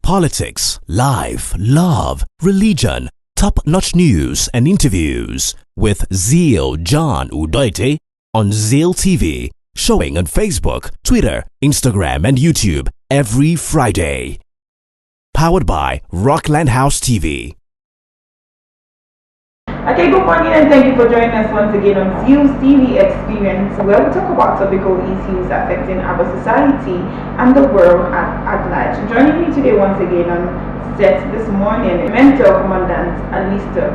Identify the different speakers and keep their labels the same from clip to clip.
Speaker 1: politics, life, love, religion, top-notch news and interviews with Zeal John Udoite on Zeal TV, showing on Facebook, Twitter, Instagram and YouTube every Friday. Powered by Rockland House TV.
Speaker 2: Okay, good morning and thank you for joining us once again on ZEAL'S TV Experience, where we talk about topical issues affecting our society and the world at large. Joining me today once again on set this morning, Mentor Commandant Alistair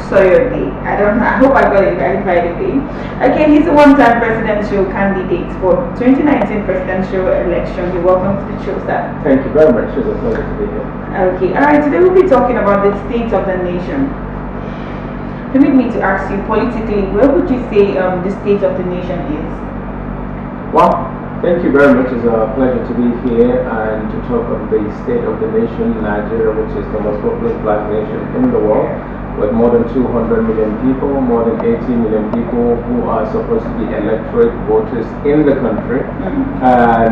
Speaker 2: Soyode. I hope I got it right by the way. Okay, he's a one-time presidential candidate for 2019 presidential election. You're welcome to the show, sir.
Speaker 3: Thank you very much. It's a pleasure to be here.
Speaker 2: Okay, alright, today we'll be talking about the state of the nation. Permit me to ask you, politically, where would you say the state of the nation is?
Speaker 3: Well, thank you very much. It's a pleasure to be here and to talk of the state of the nation, Nigeria, which is the most populous black nation in the world, with more than 200 million people, more than 18 million people who are supposed to be electorate voters in the country.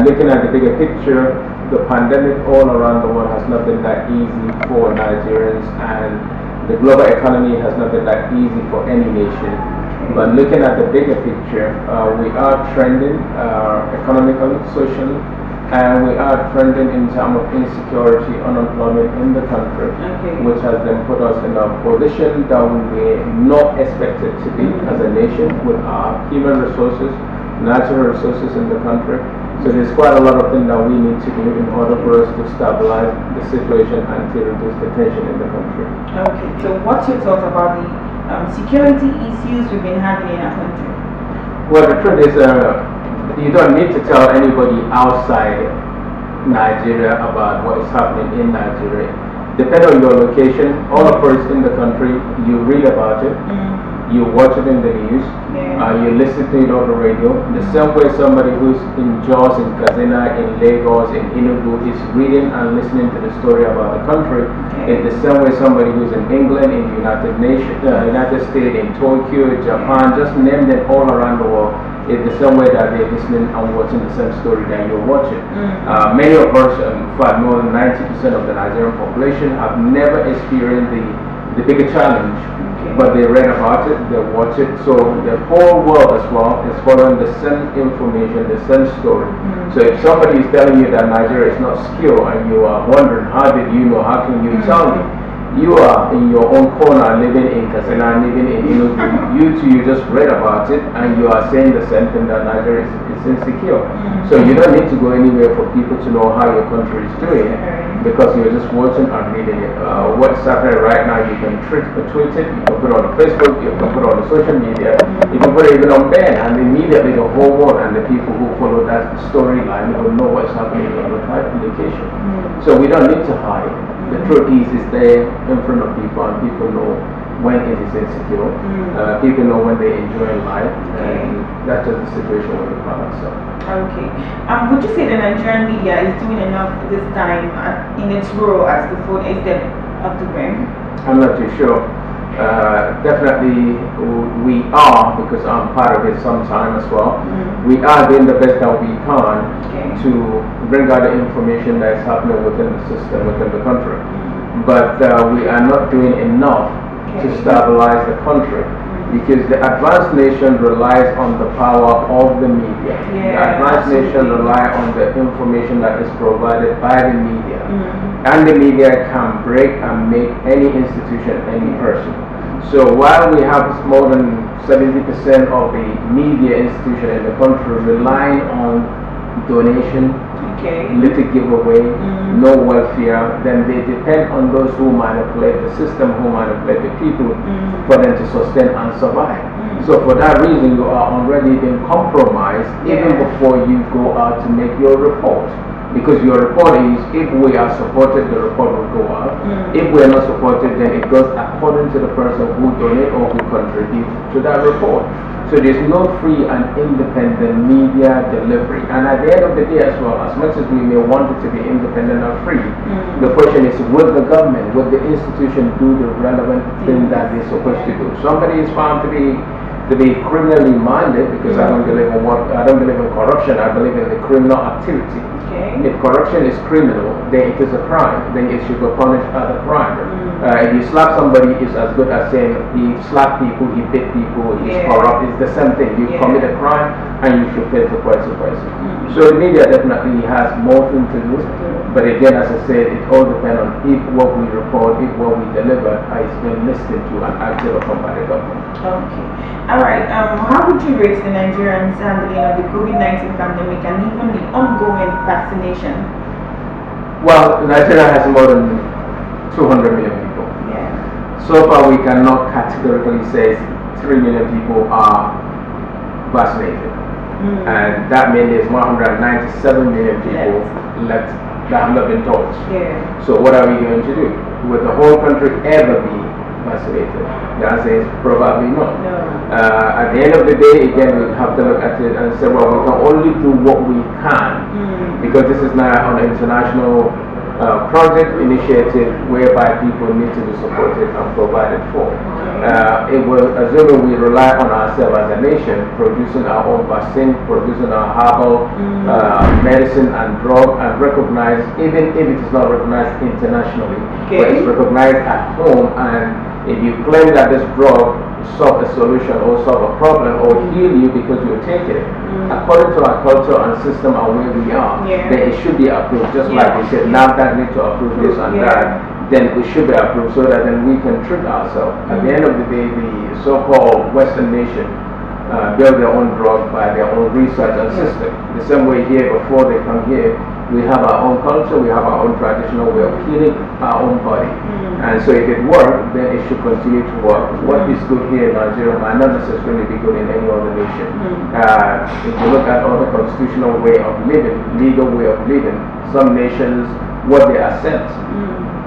Speaker 3: Looking at the bigger picture, the pandemic all around the world has not been that easy for Nigerians, and the global economy has not been that easy for any nation. But looking at the bigger picture, we are trending economically, socially, and we are trending in terms of insecurity, unemployment in the country, which has then put us in a position that we were not expected to be as a nation with our human resources, natural resources in the country. So there's quite a lot of things that we need to do in order for us to stabilize the situation and to reduce the tension in the country.
Speaker 2: Okay, so what's your thought about the security issues we've been having in our country?
Speaker 3: Well, the truth is, you don't need to tell anybody outside Nigeria about what is happening in Nigeria. Depending on your location, all of us in the country, you read about it. You watch it in the news, you listen to it on the radio. The same way somebody who's in Jos, in Kazina, in Lagos, in Enugu is reading and listening to the story about the country. It's the same way somebody who's in England, in the United States, in Tokyo, Japan, just name them all around the world. It's the same way that they're listening and watching the same story that you're watching. Many of us, in fact more than 90% of the Nigerian population, have never experienced the bigger challenge. But they read about it, they watch it, so the whole world as well is following the same information, the same story. So if somebody is telling you that Nigeria is not secure and you are wondering, how did you know, how can you tell me? You are in your own corner living in Kasina, living in you too, you just read about it and you are saying the same thing, that Nigeria is insecure. So you don't need to go anywhere for people to know how your country is doing, because you're just watching and reading it. What's happening right now, you can tweet it, you can put it on Facebook, you can put it on the social media, you can put it even on Ben, and immediately the whole world and the people who follow that storyline will know what's happening on the type of location. So we don't need to hide. The truth is there in front of people, and people know when it is insecure. People know when they enjoy life, and that's just the situation where we find ourselves.
Speaker 2: Okay. Would you say the Nigerian media is doing enough this time in its role as the phone is them up to bring?
Speaker 3: I'm not too sure. Definitely we are, because I'm part of it sometime as well. We are doing the best that we can to bring out the information that is happening within the system, within the country. But we are not doing enough to stabilize the country, because the advanced nation relies on the power of the media. The advanced nation relies on the information that is provided by the media. And the media can break and make any institution, any person. So while we have more than 70% of the media institution in the country relying on donation, little giveaway, no welfare, then they depend on those who manipulate the system, who manipulate the people for them to sustain and survive. So for that reason, you are already being compromised even before you go out to make your report. Because your report is, if we are supported, the report will go out. If we are not supported, then it goes according to the person who donates or who contributes to that report. So there's no free and independent media delivery. And at the end of the day as well, as much as we may want it to be independent and free, the question is, will the government, will the institution do the relevant thing that they're supposed to do? Somebody is found to be to be criminally minded, because I don't believe in corruption. I believe in the criminal activity.
Speaker 2: Okay.
Speaker 3: If corruption is criminal, then it is a crime. Then it should be punished as a crime. If you slap somebody, it's as good as saying he slapped people, he beat people, he's corrupt. It's the same thing. You commit a crime and you should face the consequences. So the media definitely has more things to do. But again, as I said, it all depends on if what we report, if what we deliver is being listened to and acted upon by the government.
Speaker 2: Okay. All right. How would you rate the Nigerians handling of the COVID-19 pandemic and even the ongoing vaccination?
Speaker 3: Well, Nigeria has more than 200 million people.
Speaker 2: Yeah.
Speaker 3: So far, we cannot categorically say 3 million people are vaccinated. And that means there's 197 million people left that have not been touched.
Speaker 2: Yeah.
Speaker 3: So what are we going to do? Will the whole country ever be vaccinated? The answer is probably not.
Speaker 2: No.
Speaker 3: At the end of the day, again, we have to look at it and say, well, we can only do what we can, because this is now an international project initiative whereby people need to be supported and provided for. It will, assuming we rely on ourselves as a nation, producing our own vaccine, producing our herbal medicine and drug, and recognize, even if it is not recognized internationally, but it's recognized at home, and if you claim that this drug solve a solution or solve a problem or heal you because you take it, according to our culture and system and where we are, then it should be approved. Just like we said, now that need to approve this and that, then it should be approved so that then we can treat ourselves. At the end of the day, the so-called Western nation build their own drug by their own research and system. The same way here, before they come here, we have our own culture, we have our own traditional way of healing our own body. And so if it works, then it should continue to work. What is good here in Nigeria might not necessarily be good in any other nation. If you look at other constitutional way of living, legal way of living, some nations, what they accept,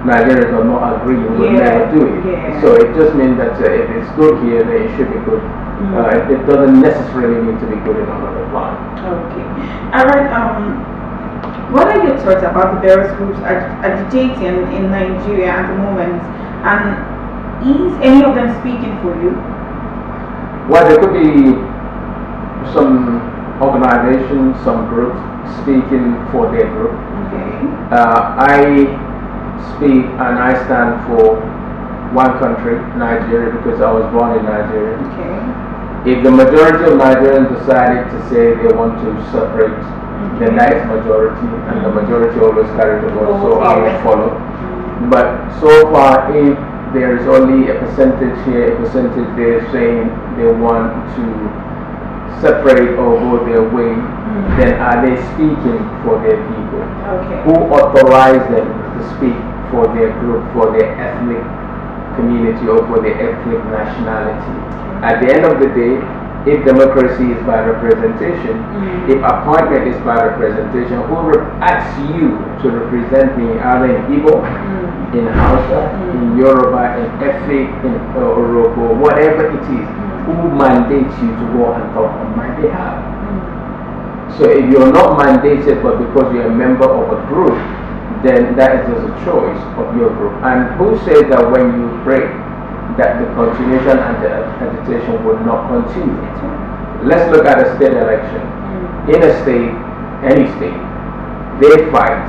Speaker 3: Nigeria does not agree, will never do it. So it just means that if it's good here, then it should be good. It doesn't necessarily need to be good in another plan.
Speaker 2: Okay. All right. What are your thoughts about the various groups agitating in Nigeria at the moment? And is any of them speaking for you?
Speaker 3: Well, there could be some organizations, some groups speaking for their group.
Speaker 2: Okay.
Speaker 3: I speak and I stand for one country, Nigeria, because I was born in Nigeria.
Speaker 2: Okay.
Speaker 3: If the majority of Nigerians decided to say they want to separate, then that is majority, and the majority always carry the vote, so I will follow. But so far, if there is only a percentage here, a percentage there saying they want to separate or go their way, then are they speaking for their people?
Speaker 2: Okay.
Speaker 3: Who authorized them to speak for their group, for their ethnic community, or for their ethnic nationality? At the end of the day, if democracy is by representation, if appointment is by representation, who asks you to represent me, either in Igbo, in Hausa, in Yoruba, in Efik, in Orobo, whatever it is, who mandates you to go and talk on my behalf? So if you're not mandated, but because you're a member of a group, then that is just a choice of your group. And who says that when you break, that the continuation and the agitation will not continue? Let's look at a state election. In a state, any state, they fight,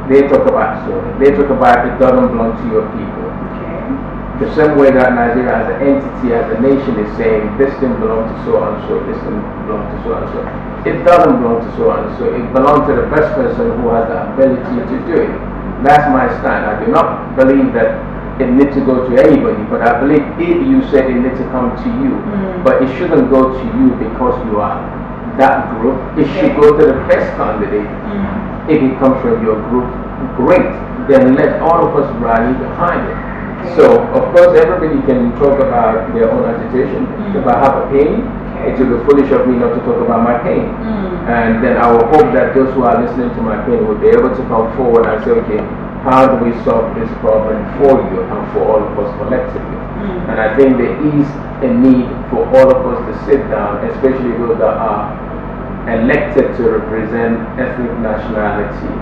Speaker 3: they talk about story, they talk about it doesn't belong to your people. The same way that Nigeria as an entity, as a nation is saying this thing belongs to so and so, this thing belongs to so and so. It doesn't belong to so and so. It belongs to the best person who has the ability to do it. That's my stand. I do not believe that it needs to go to anybody, but I believe if you said it needs to come to you, but it shouldn't go to you because you are that group. It should go to the best candidate. If it comes from your group, great. Then let all of us rally behind it. So, of course, everybody can talk about their own agitation. If I have a pain, it will be foolish of me not to talk about my pain. And then I will hope that those who are listening to my pain will be able to come forward and say, okay, how do we solve this problem for you and for all of us collectively? And I think there is a need for all of us to sit down, especially those that are elected to represent ethnic nationality,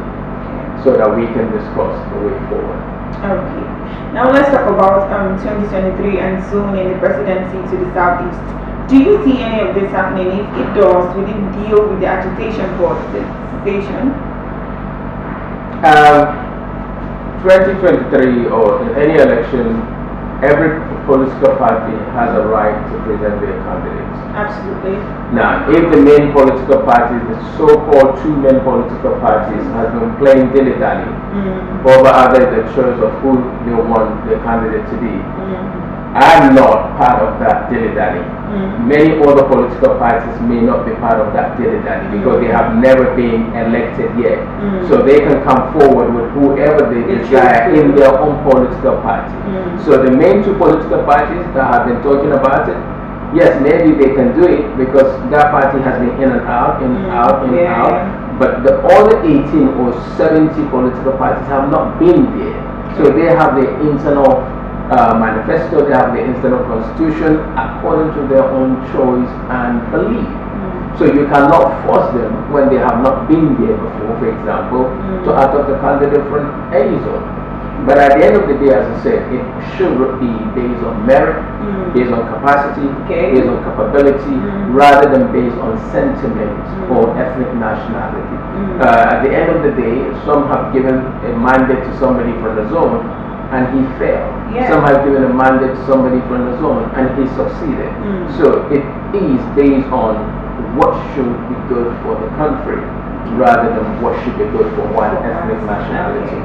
Speaker 3: so that we can discuss the way forward.
Speaker 2: Okay. Now let's talk about 2023 and zoning the presidency to the southeast. Do you see any of this happening? If it does, will it deal with the agitation for cessation?
Speaker 3: 2023 or in any election, every political party has a right to present their candidates.
Speaker 2: Absolutely.
Speaker 3: Now, if the main political parties, the so-called two main political parties, has been playing dilly-dally over other the choice of who they want their candidate to be, I'm not part of that dilly-dally. Many other political parties may not be part of that dilly-dally because they have never been elected yet. So they can come forward with whoever they desire in their own political party. So the main two political parties that have been talking about it, yes, maybe they can do it because that party has been in and out, in and out, in and out. But the other 18 or 70 political parties have not been there. So they have their internal manifesto, they have the internal constitution according to their own choice and belief. So you cannot force them when they have not been there before, for example, to adopt a candidate from any zone. But at the end of the day, as I said, it should be based on merit, based on capacity, based on capability, rather than based on sentiment or ethnic nationality. At the end of the day, some have given a mandate to somebody from the zone and he failed. Some have given a mandate to somebody from the zone and he succeeded. So it is based on what should be good for the country rather than what should be good for one ethnic nationality.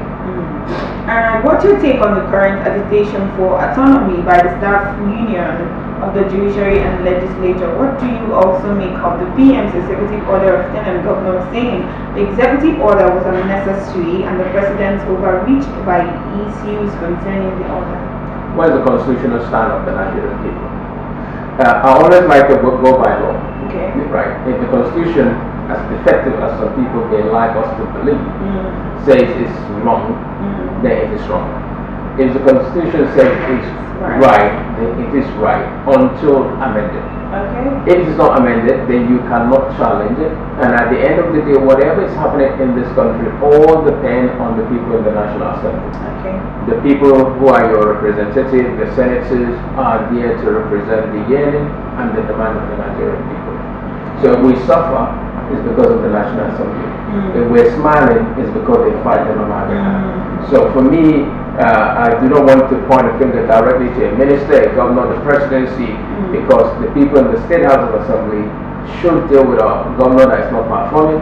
Speaker 2: What's your take on the current agitation for autonomy by the staff union of the judiciary and legislature? What do you also make of the PM's executive order of Lieutenant Governor saying the executive order was unnecessary and the president's overreach by issues concerning the order?
Speaker 3: What is the constitutional stand of the Nigerian people? I always like to go by law. Right. If the constitution, as defective as some people may like us to believe, says it's wrong, then it is wrong. If the constitution says it's right, then it is right until amended. If it is not amended, then you cannot challenge it. And at the end of the day, whatever is happening in this country all depends on the people in the National Assembly. The people who are your representatives, the senators, are there to represent the yearning and the demand of the Nigerian people. So if we suffer, it's because of the National Assembly. If we're smiling, it's because they're fighting on our behalf. So for me, I do not want to point a finger directly to a minister, a governor, the presidency, because the people in the State House of Assembly should deal with a governor that is not performing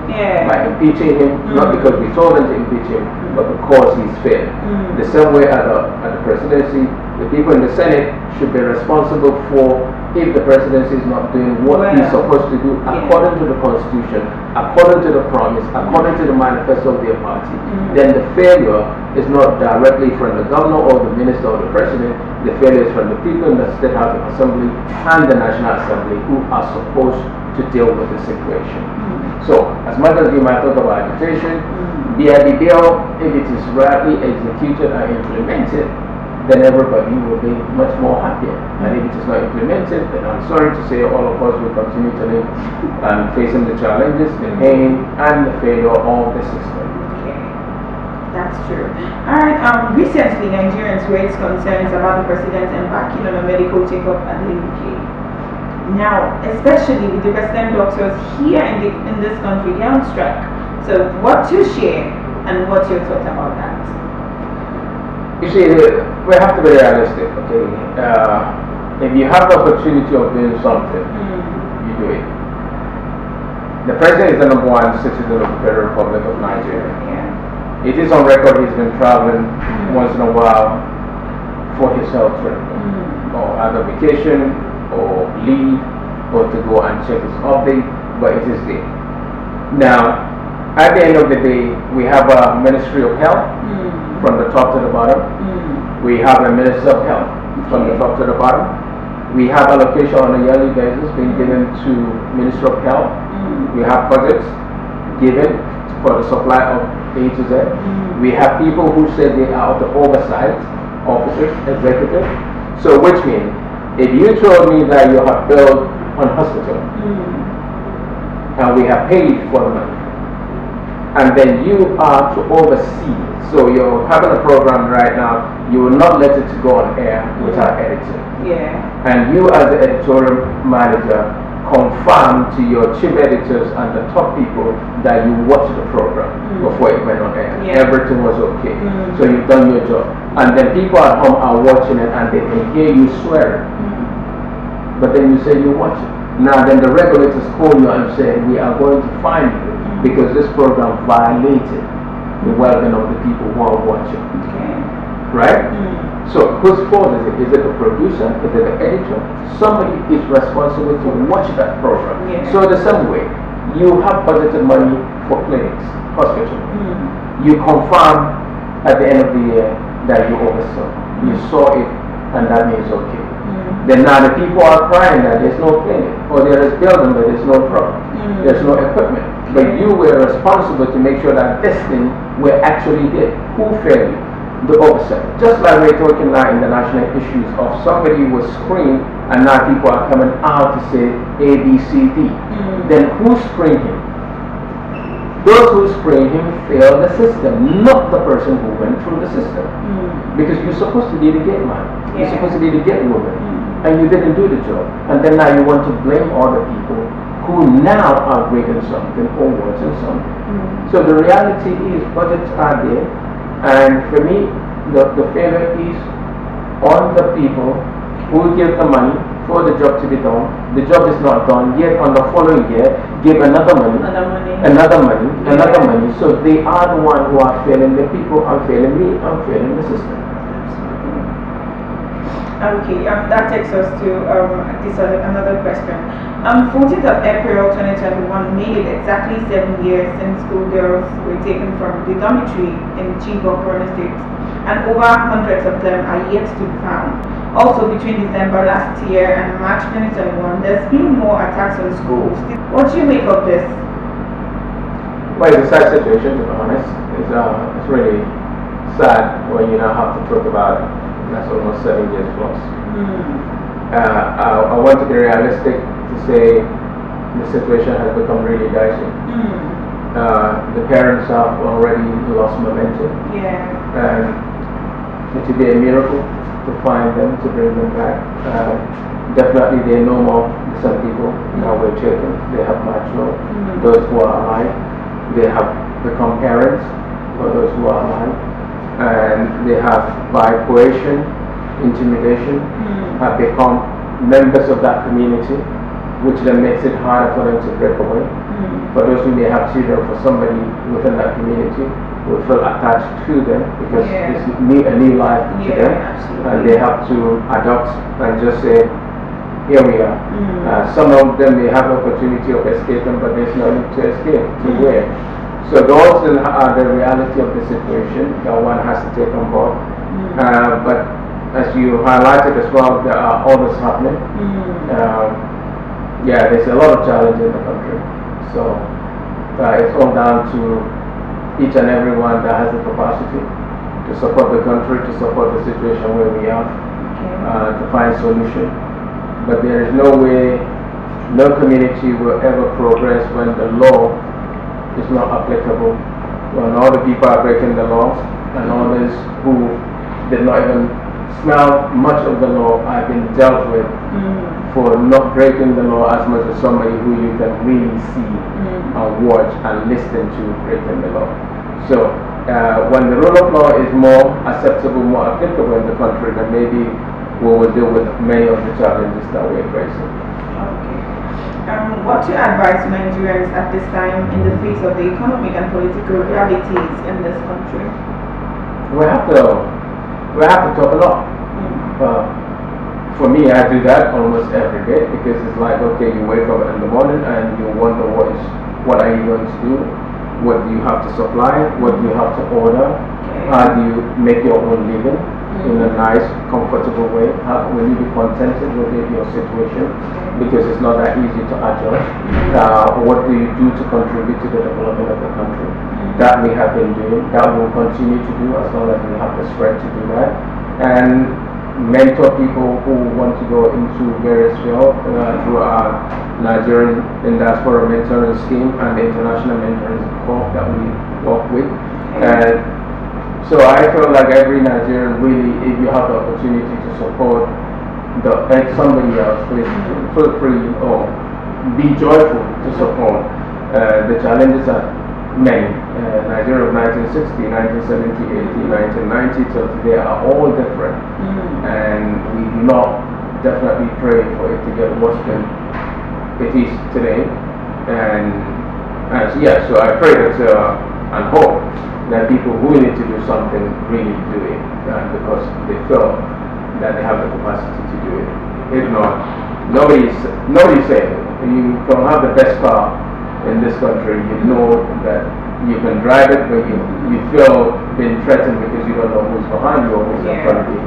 Speaker 3: by impeaching him, not because we told them to impeach him, but because he's failed. The same way at the presidency, the people in the Senate should be responsible for if the presidency is not doing what he's supposed to do according to the constitution, according to the promise, according to the manifesto of their party, then the failure is not directly from the governor or the minister or the president. The failure is from the people in the State House of Assembly and the National Assembly who are supposed to deal with the situation. So, as much as you might talk about agitation, the bill, if it is rightly executed and implemented, then everybody will be much more happier. And if it is not implemented, then I'm sorry to say all of us will continue to live and facing the challenges, the pain, and the failure of the system.
Speaker 2: That's true. Alright, recently Nigerians raised concerns about the president embarking on a medical checkup at the UK. Now, especially with the resident doctors here in this country, they're on strike. So what's your share and what's your thought about that?
Speaker 3: You see, we have to be realistic, okay? If you have the opportunity of doing something, you do it. The president is the #1 citizen of the Federal Republic of Nigeria. It is on record he's been traveling once in a while for his health treatment, or either vacation, or leave, or to go and check his update, but it is there. Now, at the end of the day, we have a Ministry of Health from the top to the bottom. We have a Minister of Health from the top to the bottom. We have allocation on a yearly basis being given to Minister of Health. We have budgets given for the supply of A to Z. We have people who say they are the oversight officers, executives. So which means, if you told me that you have built one hospital and we have paid for the money, and then you are to oversee. So you're having a program right now, you will not let it go on air without editing.
Speaker 2: Yeah.
Speaker 3: And you as the editorial manager confirm to your chief editors and the top people that you watched the program before it went on air.
Speaker 2: Yeah.
Speaker 3: Everything was okay. So you've done your job. And then people at home are watching it and they can hear you swearing. But then you say you watch it. Now then the regulators call you and say, we are going to fine you because this program violated the well-being of the people who are watching.
Speaker 2: Okay.
Speaker 3: Right? So whose fault is it? Is it the producer? Is it the editor? Somebody is responsible to watch that program.
Speaker 2: Yeah.
Speaker 3: So the same way, you have budgeted money for clinics, hospital. You confirm at the end of the year that you oversaw. You saw it and that means okay. Then now the people are crying that there's no clinic, or there is building but there's no product, there's no equipment. But you were responsible to make sure that this thing were actually there. Who failed you? The oversight. Just like we're talking now in the national issues of somebody was screened and now people are coming out to say A, B, C, D. Then who screened him? Those who screened him failed the system, not the person who went through the system. Because you're supposed to litigate man. You're supposed to litigate women. And you didn't do the job. And then now you want to blame other people who now are grading something or watching something. So the reality is budgets are there. And for me, the failure is on the people who give the money for the job to be done. The job is not done yet. On the following year, give another money. So they are the ones who are failing the people. I'm failing me. I'm failing the system.
Speaker 2: Okay, that takes us to another question. 14th of April 2021 made it exactly 7 years since schoolgirls were taken from the dormitory in Chibok, Borno State, and over hundreds of them are yet to be found. Also, between December last year and March 2021, there's been more attacks on schools. What do you make of this?
Speaker 3: Well, it's a sad situation, to be honest. It's really sad when you now have to talk about it. That's almost 7 years plus. I want to be realistic to say the situation has become really dicey. The parents have already lost momentum. And it would be a miracle to find them, to bring them back. Definitely there are no more some people that were taken. They have matured. Those who are alive, they have become parents for those who are alive. And they have, by coercion, intimidation, have become members of that community, which then makes it harder for them to break away. For those who may have children, for somebody within that community will feel attached to them because it's a new life to them, and they have to adopt and just say, here we are. Some of them may have opportunity of escaping, but there's no need to escape. To where? So those are the reality of the situation that one has to take on board. But as you highlighted as well, there are others happening. There's a lot of challenge in the country. So it's all down to each and every one that has the capacity to support the country, to support the situation where we are, to find solution. But there is no way, no community will ever progress when the law is not applicable, when all the people are breaking the law and others who did not even smell much of the law are being dealt with for not breaking the law as much as somebody who you can really see and watch and listen to breaking the law. So when the rule of law is more acceptable, more applicable in the country, then maybe we will deal with many of the challenges that we are facing.
Speaker 2: What do you advise Nigerians at this time in the face of the economic and political realities in this country?
Speaker 3: We have to talk a lot. For me, I do that almost every day because it's like, okay, you wake up in the morning and you wonder what are you going to do? What do you have to supply? What do you have to order? How do you make your own living in a nice, comfortable way? How will you be contented with your situation? Because it's not that easy to adjust. What do you do to contribute to the development of the country? That we have been doing, that we will continue to do as long as we have the strength to do that. And mentor people who want to go into various fields through our Nigerian in Diaspora Mentoring Scheme and the International Mentoring Corps that we work with. And so I feel like every Nigerian really, if you have the opportunity to support somebody else, please feel free or be joyful to support. The challenges are many. Nigeria of 1960, 1970, 80, 1990 till today are all different. And we do not definitely pray for it to get worse than it is today. And so I pray that and hope that people who need to do something really do it because they feel that they have the capacity to do it. If not, nobody's saying you can have the best car in this country, you know that you can drive it, but you feel being threatened because you don't know who's behind you or who's in front of you.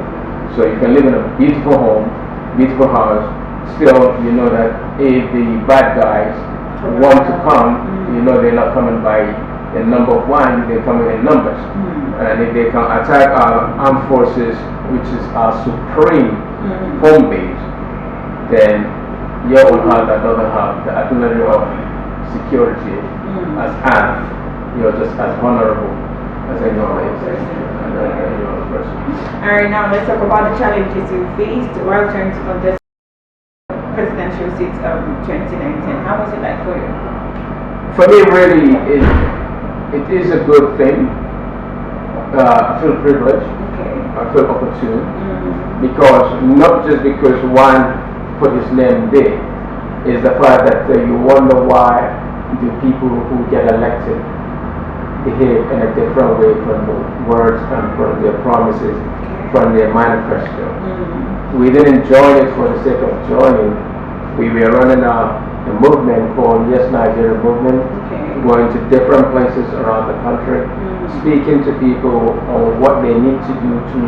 Speaker 3: So you can live in a beautiful home, beautiful house, still you know that if the bad guys want to come, you know they're not coming by a number of one, they're coming in numbers. And if they can attack our armed forces, which is our supreme home base, then your own heart that doesn't have the artillery of security as armed, you're just as vulnerable as any other person.
Speaker 2: Alright, now let's talk about the challenges you faced while trying to contest presidential seat 2019. How was it like for you?
Speaker 3: For me, really, it is a good thing. I feel privileged. I feel opportune because not just because one put his name there, is the fact that you wonder why do people who get elected behave in a different way from the words and from their promises, from their manifesto. We didn't join it for the sake of joining. We were running a movement called Yes Nigeria Movement, going to different places around the country, speaking to people on what they need to do to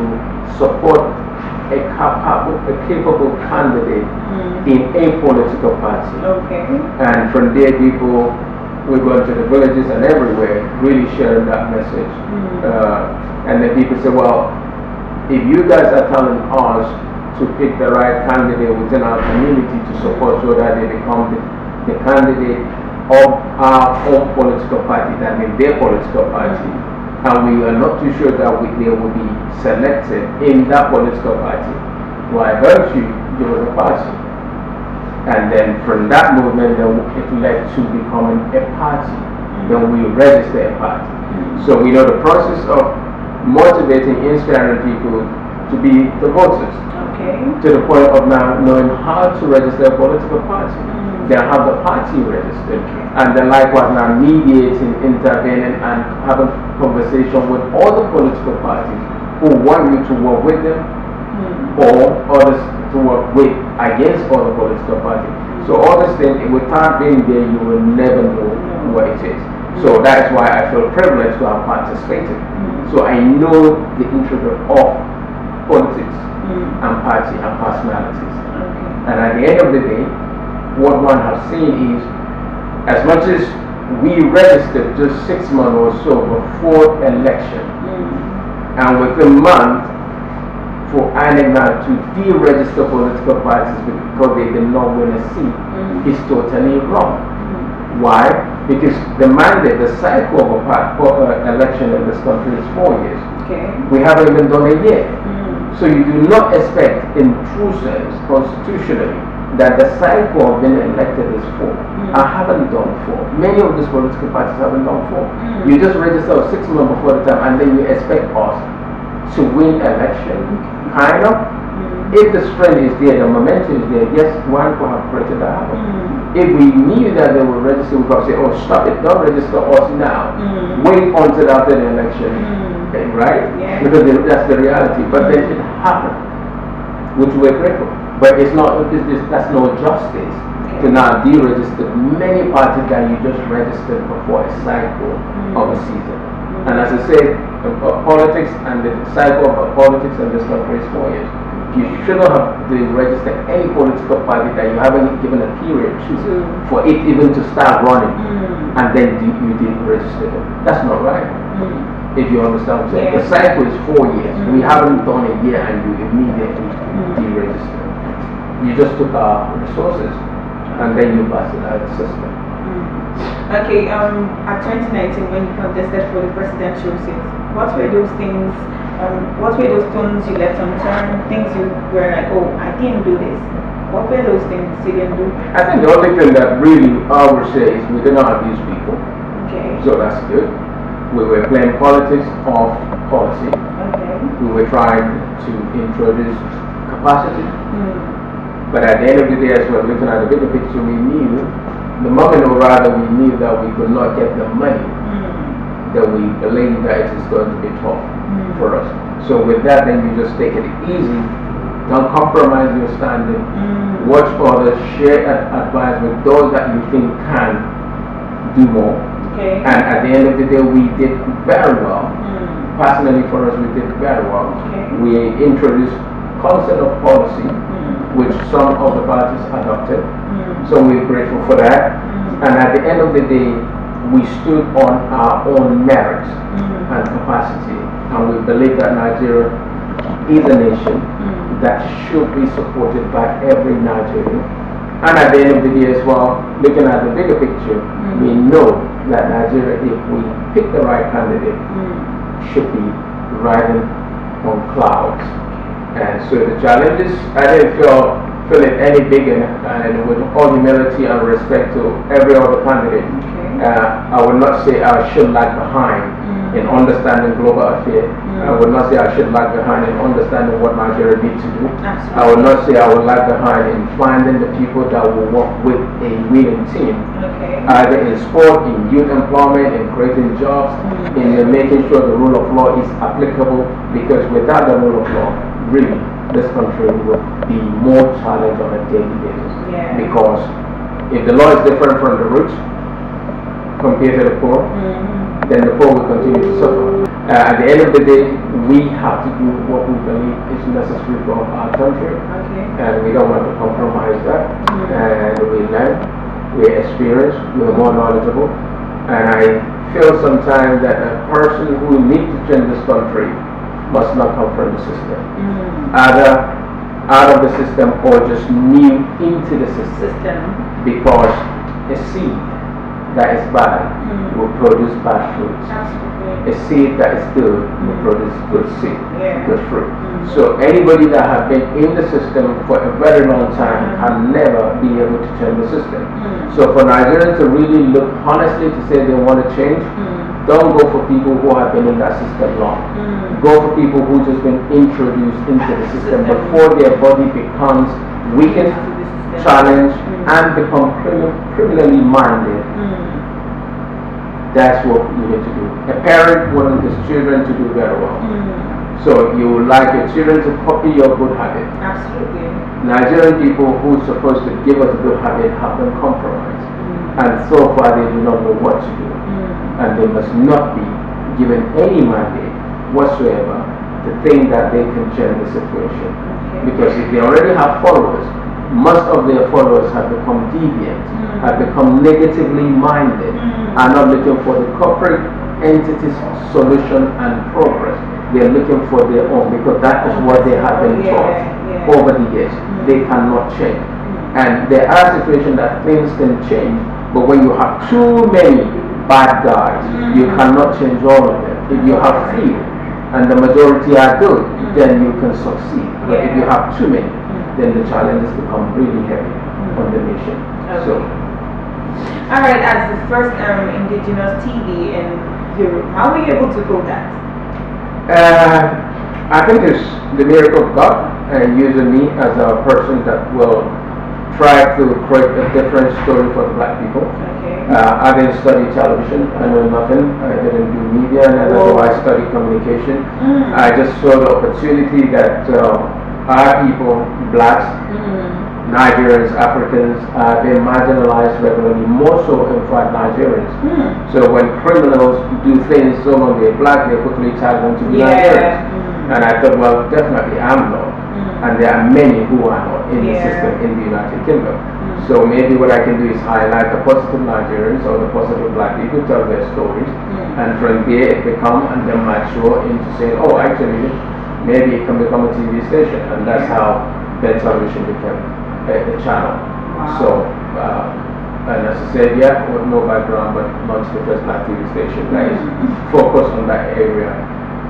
Speaker 3: support a capable candidate in a political party. And from there, people we're going to the villages and everywhere, really sharing that message. And then people say, well, if you guys are telling us to pick the right candidate within our community to support so that they become the candidate of our own political party, that means their political party, and we are not too sure that they will be selected in that political party, why don't you give us a party? And then from that movement, then it led to becoming a party. Then we register a party. So we know the process of motivating, inspiring people to be the voters. To the point of now knowing how to register a political party. They have the party registered. And then likewise now mediating, intervening and having conversation with all the political parties who want you to work with them or others to work with against other political parties. So all this thing, without being there, you will never know what it is. So that is why I feel privileged to have participated. So I know the intricate of politics and party and personalities. And at the end of the day, what one has seen is, as much as we registered just 6 months or so before election, and within a month, for INEC now to deregister political parties because they did not win a seat is totally wrong. Why? Because the mandate, the cycle of a election in this country is 4 years. We haven't even done it yet. So you do not expect, in true sense, constitutionally, that the cycle of being elected is 4. I haven't done 4. Many of these political parties haven't done 4. You just register 6 months before the time, and then you expect us to win election. Kind of. If the strength is there, the momentum is there, yes, one could have created that happen. If we knew that they would register, we could say, oh, stop it, don't register us now. Wait until after the election. Right? Because that's the reality. But then it happened, which we're grateful. But it's not, that's no justice to now deregister many parties that you just registered before a cycle of a season. And as I said, politics and the cycle of politics in this country is 4 years. You shouldn't have registered any political party that you haven't given a period to for it even to start running, and then you didn't register them. That's not right. If you understand what I'm saying. The cycle is 4 years. We haven't done a year and you immediately deregister. You just took our resources and then you pass it out the system.
Speaker 2: Okay, at 2019 when you contested for the presidential seat, what were those things, what were those stones you left unturned, things you were like, oh, I didn't do this? What were those things you didn't do?
Speaker 3: I think the only thing that really I would say is we did not abuse people.
Speaker 2: Okay.
Speaker 3: So that's good. We were playing politics of policy.
Speaker 2: Okay.
Speaker 3: We were trying to introduce capacity. But at the end of the day, as we're looking at the bigger picture, we knew, the moment or rather we knew that we could not get the money, that we believe that it is going to be tough for us. So with that, then you just take it easy, don't compromise your standing, watch others, share advice with those that you think can do more.
Speaker 2: Okay.
Speaker 3: And at the end of the day, we did very well. Personally for us, we did very well.
Speaker 2: Okay.
Speaker 3: We introduced concept of policy, which some of the parties adopted. So we're grateful for that. And at the end of the day, we stood on our own merits and capacity. And we believe that Nigeria is a nation that should be supported by every Nigerian. And at the end of the day as well, looking at the bigger picture, we know that Nigeria, if we pick the right candidate, should be riding on clouds. And so the challenges, I didn't feel it any bigger, and with all humility and respect to every other candidate, I would not say I should lag behind in understanding global affairs. I would not say I should lag behind in understanding what Nigeria needs to do.
Speaker 2: Absolutely.
Speaker 3: I would not say I would lag behind in finding the people that will work with a winning team. Either in sport, in youth employment, in creating jobs, in making sure the rule of law is applicable, because without the rule of law, really, this country would be more challenged on a daily basis. Because if the law is different from the rich compared to the poor, then the poor will continue to suffer. At the end of the day, we have to do what we believe is necessary for our country, and we don't want to compromise that. And we learn, we experience, we are more knowledgeable, and I feel sometimes that a person who needs to change this country must not come from the system, either out of the system or just new into the system, because a seed that is bad will produce bad fruits. A seed that is good will produce good seed, good fruit. So anybody that has been in the system for a very long time can never be able to change the system. So for Nigerians to really look honestly to say they want to change, don't go for people who have been in that system long. Go for people who just been introduced into the system before their body becomes weakened, challenged, and become criminally minded. That's what you need to do. A parent wants his children to do very well. So you would like your children to copy your good habit.
Speaker 2: Absolutely.
Speaker 3: Nigerian people who are supposed to give us a good habit have been compromised. And so far they do not know what to do. And they must not be given any mandate whatsoever to think that they can change the situation. Because if they already have followers, most of their followers have become deviant, have become negatively minded, are not looking for the corporate entity's solution and progress. They are looking for their own, because that is what they have been taught over the years. They cannot change. And there are situations that things can change, but when you have too many bad guys, you cannot change all of them. If you have few and the majority are good, then you can succeed. But if you have too many, then the challenges become really heavy on the nation. So,
Speaker 2: alright, as the first indigenous TV in Europe, how were you able to go that?
Speaker 3: I think it's the miracle of God using me as a person that will try to create a different story for the black people. I didn't study television, I know nothing, I didn't do media, and that's why I studied communication. I just saw the opportunity that our people, blacks, Nigerians, Africans, have been marginalized regularly, more so in fact Nigerians. So when criminals do things so long they're black, they quickly tag them to be Nigerians. And I thought, well, definitely I'm not. And there are many who are not in the system in the United Kingdom. So maybe what I can do is highlight the positive Nigerians or the positive black people, tell their stories, and from there it become and then mature into saying, oh, actually, maybe it can become a TV station, and that's how their television became a channel.
Speaker 2: Wow.
Speaker 3: So, and as I said, yeah, with no background, but launched the first Black TV station that is focused on that area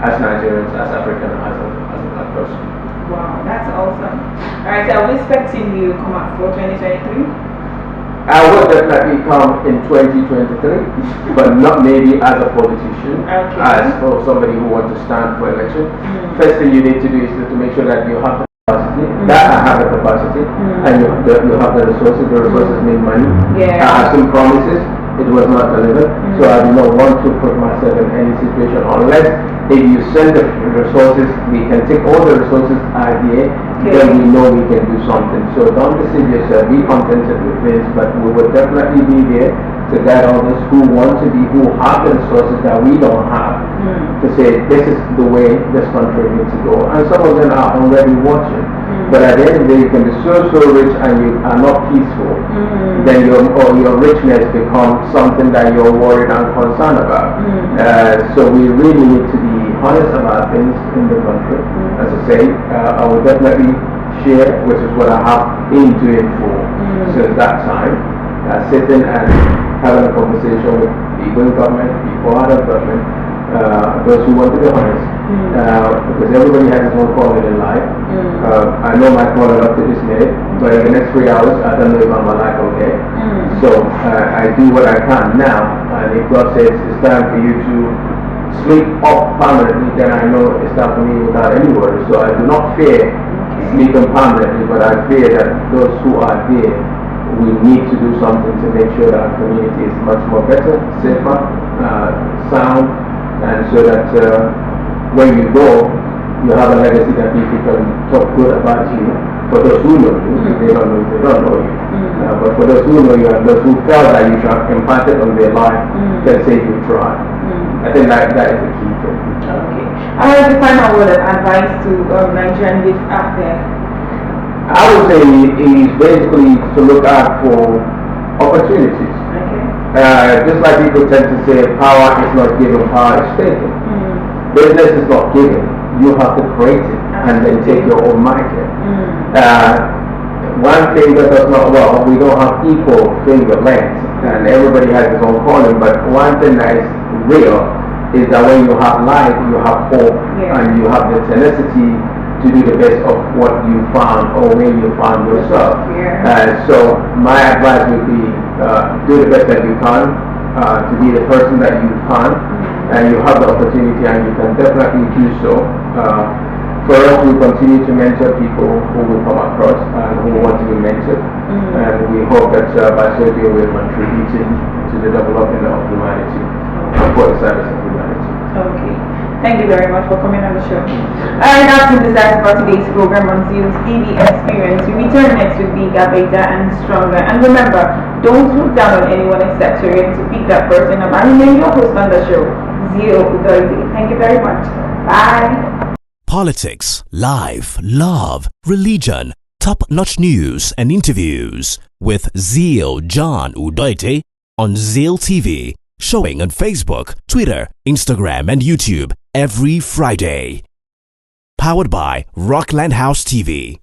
Speaker 3: as Nigerians, as African, as a Black person.
Speaker 2: Wow, that's awesome. Alright, so are we expecting you to come out for 2023?
Speaker 3: I will definitely come in 2023, but not maybe as a politician,
Speaker 2: Okay.
Speaker 3: as for somebody who wants to stand for election. First thing you need to do is to make sure that you have the capacity, that I have the capacity, and you have the resources. The resources mean money.
Speaker 2: Yeah.
Speaker 3: I have some promises, it was not delivered, so I do not want to put myself in any situation unless if you send the resources, we can take all the resources idea, then we know we can do something. So don't deceive yourself, be contented with things, but we will definitely be there to guide others who want to be, who have the resources that we don't have, to say this is the way this country needs to go. And some of them are already watching. But at the end of the day, you can be so rich and you are not peaceful. Then your richness becomes something that you're worried and concerned about. So we really need to be honest about things in the country. As I say, I will definitely share, which is what I have been doing for since that time. Sitting and having a conversation with people in government, people out of government, those who want to be honest. Because everybody has his own calling in life. I know my calling up to this minute, but in the next 3 hours, I don't know if I'm alive or dead. So I do what I can now, and if God says it's time for you to sleep off permanently, then I know it's time for me without any worries. So I do not fear sleeping permanently, but I fear that those who are there, we need to do something to make sure that our community is much more better, safer, sound, and so that when you go, you have a legacy that people can talk good about you. For those who know you, if they don't know you. But for those who know you and those who felt that you should have impacted on their life, can say you tried. I think that is the key thing.
Speaker 2: Okay. I have the final word of advice to Nigerian youth out there.
Speaker 3: I would say is basically to look out for opportunities.
Speaker 2: Okay.
Speaker 3: Just like people tend to say, power is not given, power is taken. Business is not given, you have to create it and then take your own market. One finger does not, well, we don't have equal finger length, and everybody has his own calling, but one thing that is real is that when you have life, you have hope, and you have the tenacity to do the best of what you found or where you found yourself. So my advice would be do the best that you can, to be the person that you can, and you have the opportunity and you can definitely do so. For us, we continue to mentor people who we come across and who want to be mentored, and we hope that by so doing we're contributing to the development of humanity and for the service of humanity.
Speaker 2: Okay. Thank you very much for coming on the show. Alright, that's it for today's program on ZEAL'S TV Experience. We return next week bigger, better, and stronger. And remember, don't look down on anyone except you're able to pick that person up. And remain your host on the show, ZEAL'. Thank you very much. Bye.
Speaker 1: Politics, life, love, religion, top-notch news and interviews with ZEAL John Udoite on ZEAL TV, showing on Facebook, Twitter, Instagram, and YouTube every Friday. Powered by Rockland House TV.